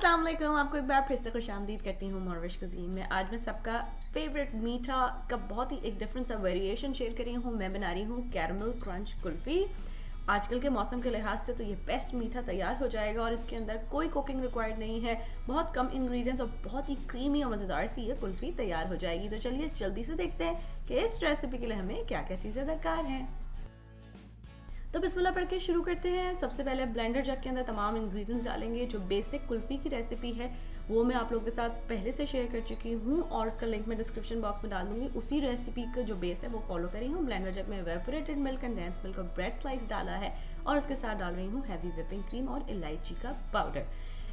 अस्सलाम वालेकुम, आपको एक बार फिर से खुशामदीद करती हूँ मॉर्विश कुज़ीन में। आज मैं सबका फेवरेट मीठा का बहुत ही एक डिफरेंट सा वेरिएशन शेयर कर रही हूँ। मैं बना रही हूँ कैरमल क्रंच कुल्फ़ी। आजकल के मौसम के लिहाज से तो ये बेस्ट मीठा तैयार हो जाएगा और इसके अंदर कोई कुकिंग रिक्वायर्ड नहीं है। बहुत कम इंग्रेडिएंट्स और बहुत ही क्रीमी और मज़ेदार सी ये कुल्फ़ी तैयार हो जाएगी। तो चलिए जल्दी से देखते हैं कि इस रेसिपी के लिए हमें क्या क्या चीज़ें दरकार हैं। तो बिस्मिल्लाह पढ़ के शुरू करते हैं। सबसे पहले ब्लेंडर जग के अंदर तमाम इंग्रेडिएंट्स डालेंगे। जो बेसिक कुल्फ़ी की रेसिपी है वो मैं आप लोगों के साथ पहले से शेयर कर चुकी हूँ और उसका लिंक मैं डिस्क्रिप्शन बॉक्स में डाल दूँगी। उसी रेसिपी का जो बेस है वो फॉलो कर रही हूँ। ब्लेंडर जग में एवेपोरेटेड मिल्क, कंडेंस मिल्क और ब्रेड स्लाइस डाला है और उसके साथ डाल रही हूँ हैवी व्हिपिंग क्रीम और इलायची का पाउडर।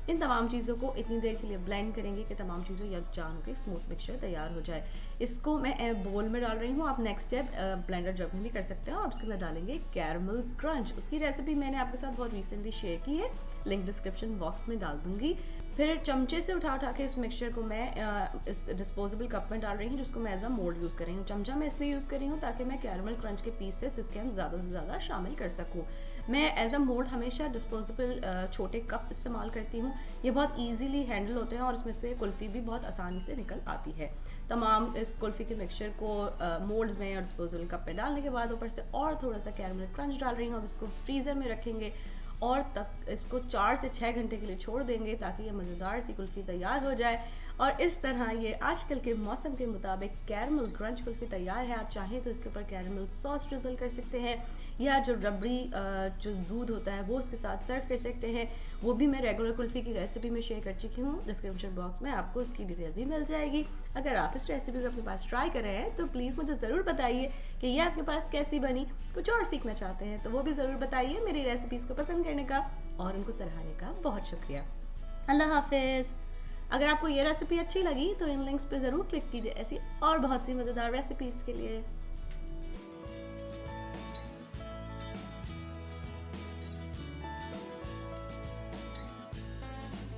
इन तमाम चीज़ों को इतनी देर के लिए ब्लेंड करेंगे कि तमाम चीज़ों यकजान होकर स्मूथ मिक्सचर तैयार हो जाए। इसको मैं बोल में डाल रही हूँ। आप नेक्स्ट स्टेप ब्लेंडर जग में भी कर सकते हो। आप इसके अंदर डालेंगे कैरमल क्रंच। उसकी रेसिपी मैंने आपके साथ बहुत रिसेंटली शेयर की है, लिंक डिस्क्रिप्शन बॉक्स में डाल दूंगी। फिर चमचे से उठा के इस मिक्सचर को मैं इस डिस्पोजेबल कप में डाल रही हूँ, जिसको मैं एज अ मोल्ड यूज़ कर रही हूँ। चमचा मैं इसलिए यूज़ कर रही हूँ ताकि मैं कैरमल क्रंच के पीसेस इसके अंदर ज़्यादा से ज़्यादा शामिल कर सकूँ। मैं एज अ मोल्ड हमेशा डिस्पोजेबल छोटे कप इस्तेमाल करती हूँ। ये बहुत ईजीली हैंडल होते हैं और इसमें से कुल्फ़ी भी बहुत आसानी से निकल आती है। तमाम इस कुल्फ़ी के मिक्सचर को मोल्ड्स में और डिस्पोजेबल कप में डालने के बाद ऊपर से और थोड़ा सा कैरमल क्रंच डाल रही हूँ। अब इसको फ्रीज़र में रखेंगे और तक इसको 4 से 6 घंटे के लिए छोड़ देंगे ताकि ये मज़ेदार सी कुल्फ़ी तैयार हो जाए। और इस तरह ये आजकल के मौसम के मुताबिक कैरमल क्रंच कुल्फ़ी तैयार है। आप चाहें तो इसके ऊपर कैरमल सॉस ड्रिज़ल कर सकते हैं या जो रबड़ी जो दूध होता है वो उसके साथ सर्व कर सकते हैं। वो भी मैं रेगुलर कुल्फ़ी की रेसिपी में शेयर कर चुकी हूँ। डिस्क्रिप्शन बॉक्स में आपको उसकी डिटेल भी मिल जाएगी। अगर आप इस रेसिपी को अपने पास ट्राई कर रहे हैं तो प्लीज़ मुझे ज़रूर बताइए कि ये आपके पास कैसी बनी। कुछ और सीखना चाहते हैं तो वो भी ज़रूर बताइए। मेरी रेसिपीज़ को पसंद करने का और उनको सराहने का बहुत शुक्रिया। अल्लाह हाफिज़। अगर आपको ये रेसिपी अच्छी लगी तो इन लिंक्स पे ज़रूर क्लिक कीजिए ऐसी और बहुत सी मज़ेदार रेसिपीज़ के लिए।